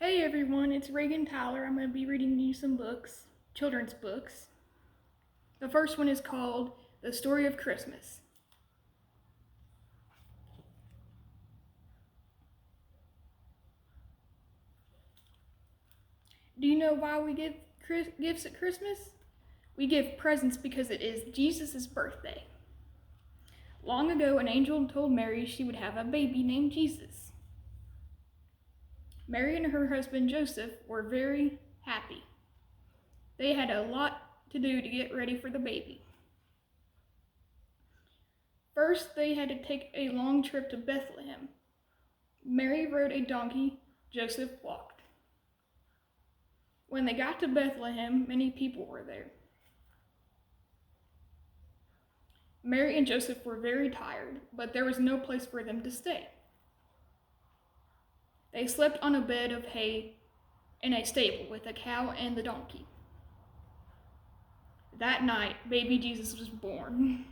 Hey everyone, it's Reagan Tyler. I'm going to be reading you some books, children's books. The first one is called The Story of Christmas. Do you know why we give gifts at Christmas? We give presents because it is Jesus' birthday. Long ago, an angel told Mary she would have a baby named Jesus. Mary and her husband Joseph were very happy. They had a lot to do to get ready for the baby. First, they had to take a long trip to Bethlehem. Mary rode a donkey, Joseph walked. When they got to Bethlehem, many people were there. Mary and Joseph were very tired, but there was no place for them to stay. They slept on a bed of hay in a stable with a cow and the donkey. That night, baby Jesus was born.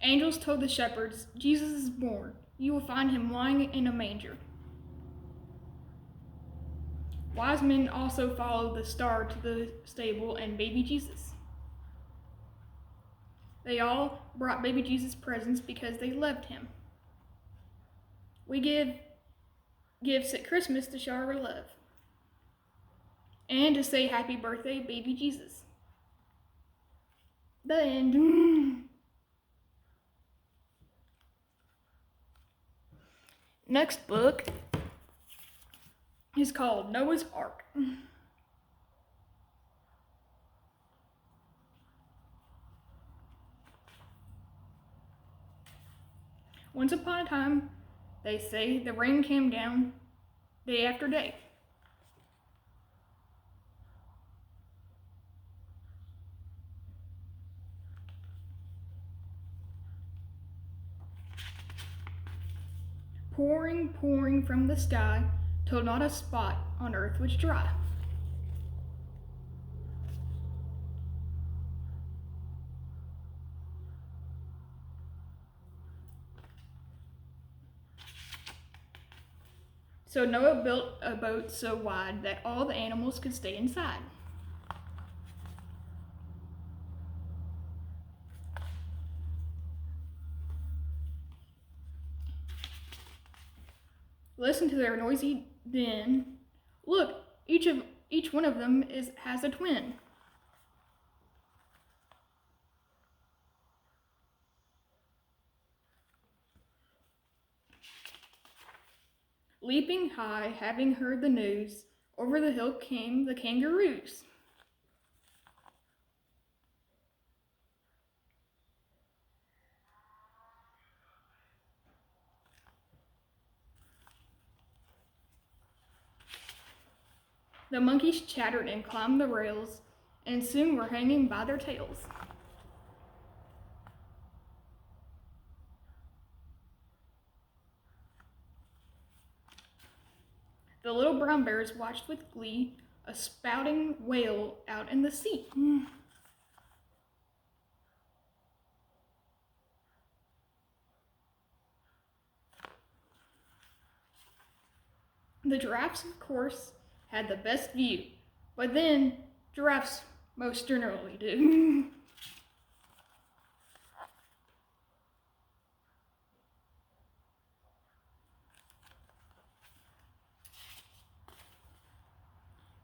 Angels told the shepherds, Jesus is born. You will find him lying in a manger. Wise men also followed the star to the stable and baby Jesus. They all brought baby Jesus presents because they loved him. We give gifts at Christmas to show our love and to say happy birthday, baby Jesus. The end. Next book is called Noah's Ark. Once upon a time, they say, the rain came down day after day. Pouring from the sky, till not a spot on earth was dry. So Noah built a boat so wide that all the animals could stay inside. Listen to their noisy din. Look, each one of them has a twin. Leaping high, having heard the news, over the hill came the kangaroos. The monkeys chattered and climbed the rails, and soon were hanging by their tails. The little brown bears watched with glee a spouting whale out in the sea. The giraffes, of course, had the best view, but then giraffes most generally do.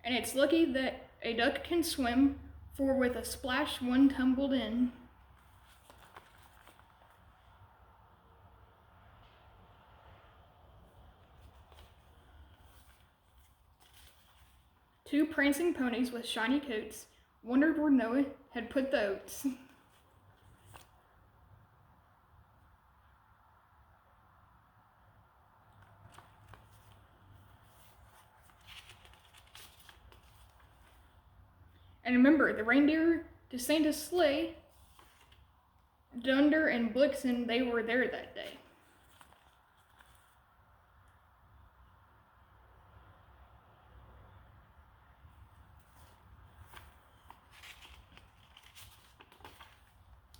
And it's lucky that a duck can swim, for with a splash one tumbled in. Two prancing ponies with shiny coats wondered where Noah had put the oats. And remember, the reindeer to Santa's sleigh, Dunder and Blitzen, they were there that day.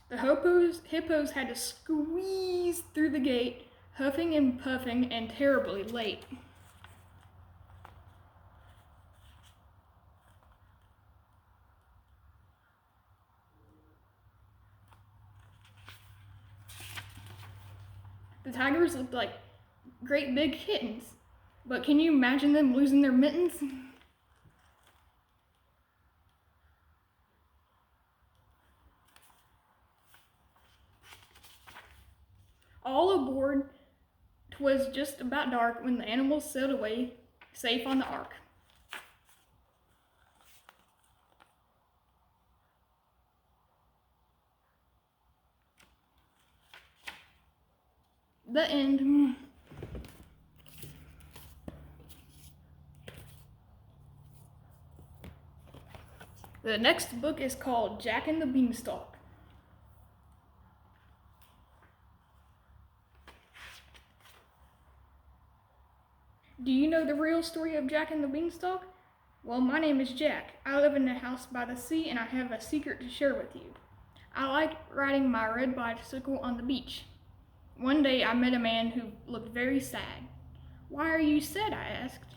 The hippos had to squeeze through the gate, huffing and puffing and terribly late. The tigers looked like great big kittens, but can you imagine them losing their mittens? All aboard, 'twas just about dark when the animals sailed away, safe on the ark. The end. The next book is called Jack and the Beanstalk. Do you know the real story of Jack and the Beanstalk? Well, my name is Jack. I live in a house by the sea and I have a secret to share with you. I like riding my red bicycle on the beach. One day I met a man who looked very sad. "Why are you sad?" I asked.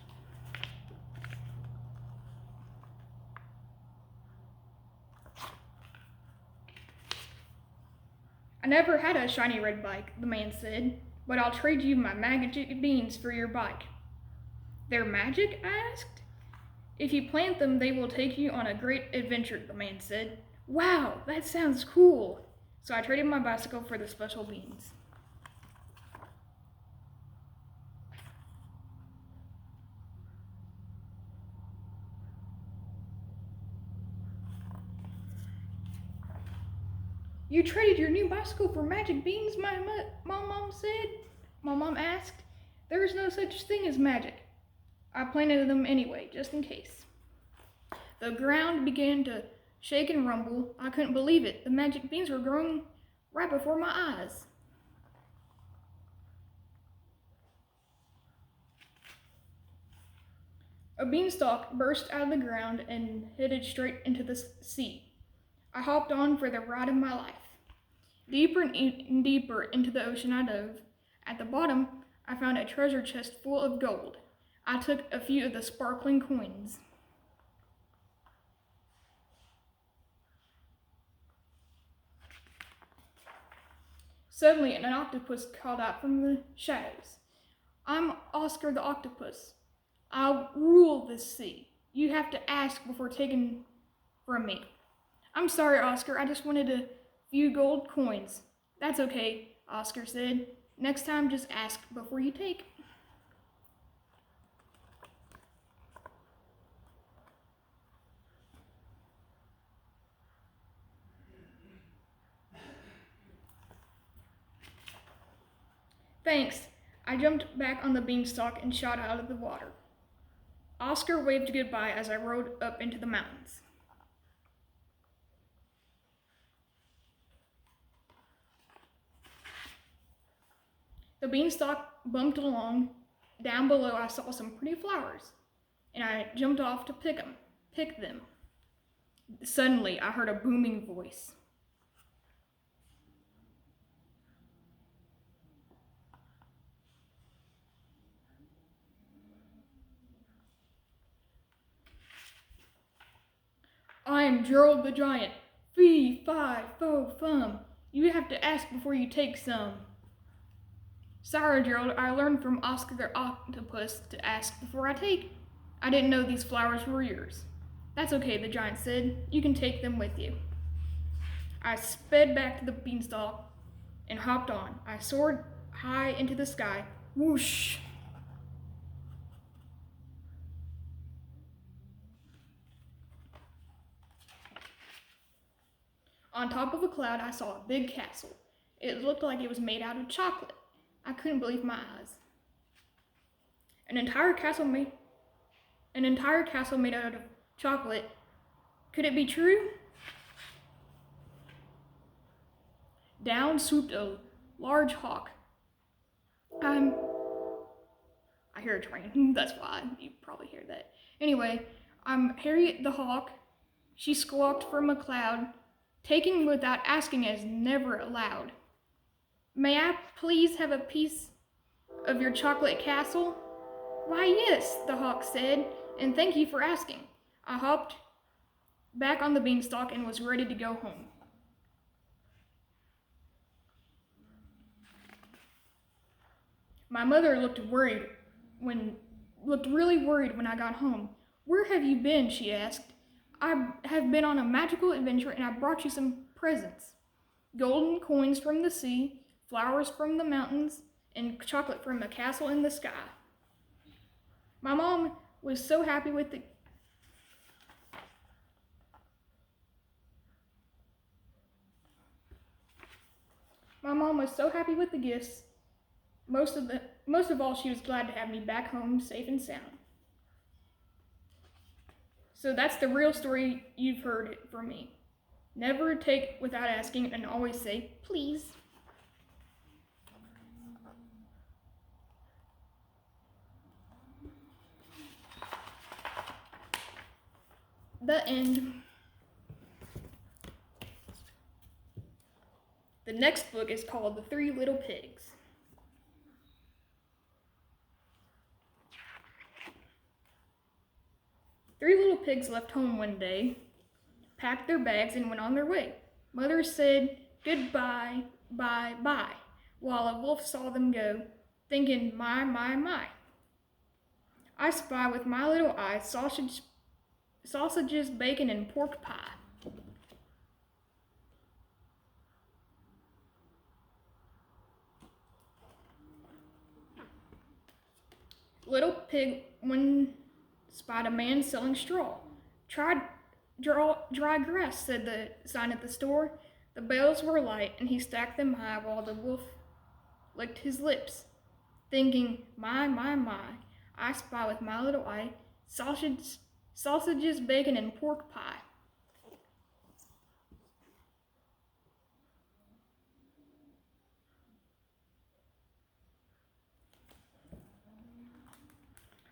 "I never had a shiny red bike," the man said, "but I'll trade you my magic beans for your bike." "They're magic?" I asked. "If you plant them, they will take you on a great adventure," the man said. "Wow, that sounds cool." So I traded my bicycle for the special beans. "You traded your new bicycle for magic beans?" my mom said. My mom asked. "There is no such thing as magic." I planted them anyway, just in case. The ground began to shake and rumble. I couldn't believe it. The magic beans were growing right before my eyes. A beanstalk burst out of the ground and headed straight into the sea. I hopped on for the ride of my life. Deeper and deeper into the ocean I dove. At the bottom, I found a treasure chest full of gold. I took a few of the sparkling coins. Suddenly, an octopus called out from the shadows. "I'm Oscar the Octopus. I'll rule this sea. You have to ask before taking from me." "I'm sorry, Oscar. I just wanted a few gold coins." "That's okay," Oscar said. "Next time, just ask before you take." "Thanks." I jumped back on the beanstalk and shot out of the water. Oscar waved goodbye as I rode up into the mountains. The beanstalk bumped along. Down below, I saw some pretty flowers, and I jumped off to pick them. Suddenly, I heard a booming voice. "I am Gerald the Giant. Fee, fi, fo, fum. You have to ask before you take some." "Sorry, Gerald, I learned from Oscar the Octopus to ask before I take. I didn't know these flowers were yours." "That's okay," the giant said. "You can take them with you." I sped back to the beanstalk and hopped on. I soared high into the sky. Whoosh! On top of a cloud, I saw a big castle. It looked like it was made out of chocolate. I couldn't believe my eyes. An entire castle made out of chocolate. Could it be true? Down swooped a large hawk. I hear a train. That's why you probably hear that. Anyway, I'm Harriet the Hawk. She squawked from a cloud. "Taking without asking is never allowed. May I please have a piece of your chocolate castle?" "Why, yes," the hawk said, "and thank you for asking." I hopped back on the beanstalk and was ready to go home. My mother looked really worried when I got home. "Where have you been?" she asked. "I have been on a magical adventure and I brought you some presents. Golden coins from the sea, flowers from the mountains, and chocolate from a castle in the sky." My mom was so happy with the My mom was so happy with the gifts. Most of all, she was glad to have me back home safe and sound. So that's the real story you've heard from me. Never take without asking and always say, please. The end. The next book is called The Three Little Pigs. Three little pigs left home one day, packed their bags, and went on their way. Mother said, "Goodbye, bye, bye," while a wolf saw them go, thinking, my, my. I spy with my little eye sausages, bacon, and pork pie. Little Pig one spied a man selling straw. "Try dry grass," said the sign at the store. The bales were light, and he stacked them high while the wolf licked his lips, thinking, my, I spy with my little eye sausages, bacon, and pork pie.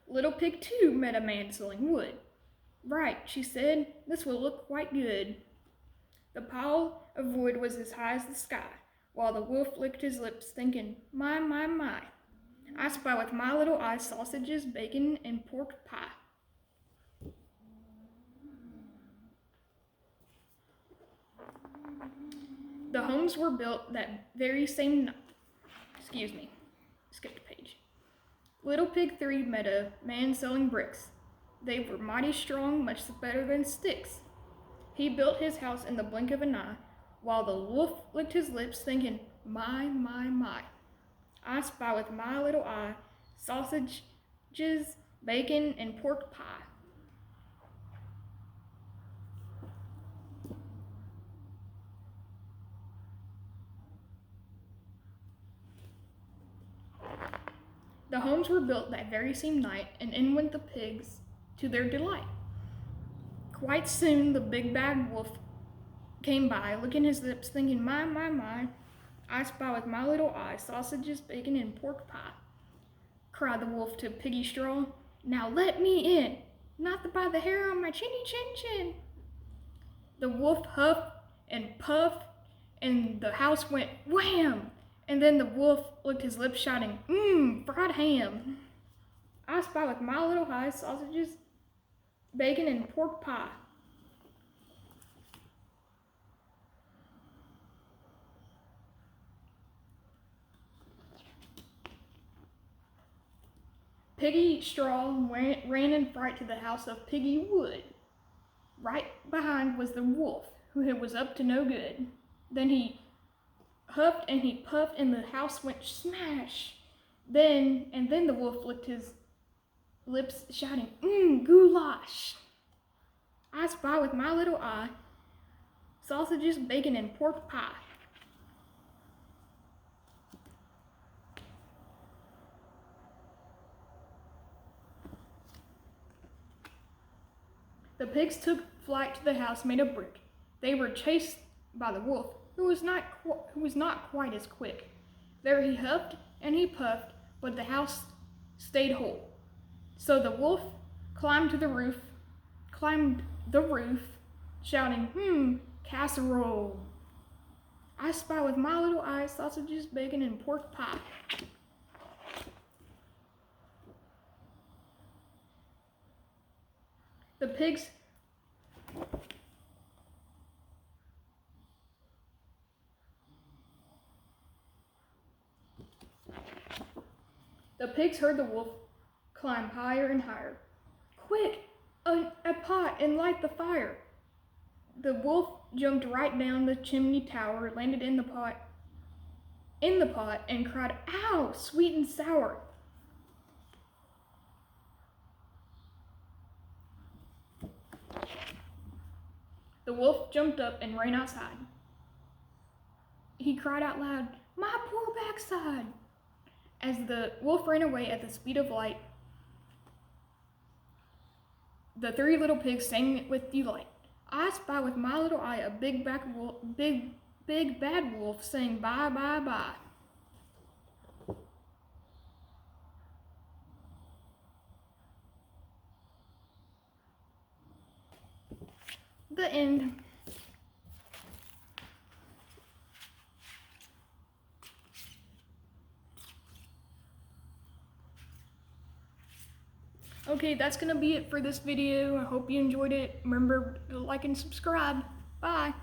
Little Pig 2 met a man selling wood. "Right," she said, "this will look quite good." The pile of wood was as high as the sky, while the wolf licked his lips, thinking, my, I spy with my little eye sausages, bacon, and pork pie. The homes were built that very same night. Skipped a page. Little Pig 3 met a man selling bricks. They were mighty strong, much better than sticks. He built his house in the blink of an eye, while the wolf licked his lips, thinking, my, I spy with my little eye sausages, bacon, and pork pie. The homes were built that very same night, and in went the pigs to their delight. Quite soon the big bad wolf came by, licking his lips, thinking, my, I spy with my little eye sausages, bacon, and pork pie. Cried the wolf to Piggy Straw, "Now let me in, not by the hair on my chinny chin." The wolf huffed and puffed, and the house went wham! And then the wolf licked his lips, shouting, fried ham. I spy with my little eye sausages, bacon, and pork pie. Piggy Straw ran in fright to the house of Piggy Wood. Right behind was the wolf, who was up to no good. Then he huffed and he puffed, and the house went smash. Then the wolf licked his lips, shouting, goulash. I spy with my little eye sausages, bacon, and pork pie. The pigs took flight to the house made of brick. They were chased by the wolf, who was not quite as quick. There he huffed and he puffed, but the house stayed whole. So the wolf climbed the roof, shouting, casserole. I spy with my little eye sausages, bacon, and pork pie. The pigs pigs heard the wolf climb higher and higher. Quick, a pot and light the fire. The wolf jumped right down the chimney tower, landed in the pot, and cried, "Ow, sweet and sour." The wolf jumped up and ran outside. He cried out loud, "My poor backside!" As the wolf ran away at the speed of light, the three little pigs sang with delight. "I spy with my little eye a big bad wolf saying bye, bye, bye." The end. Okay, that's gonna be it for this video. I hope you enjoyed it. Remember to like and subscribe. Bye.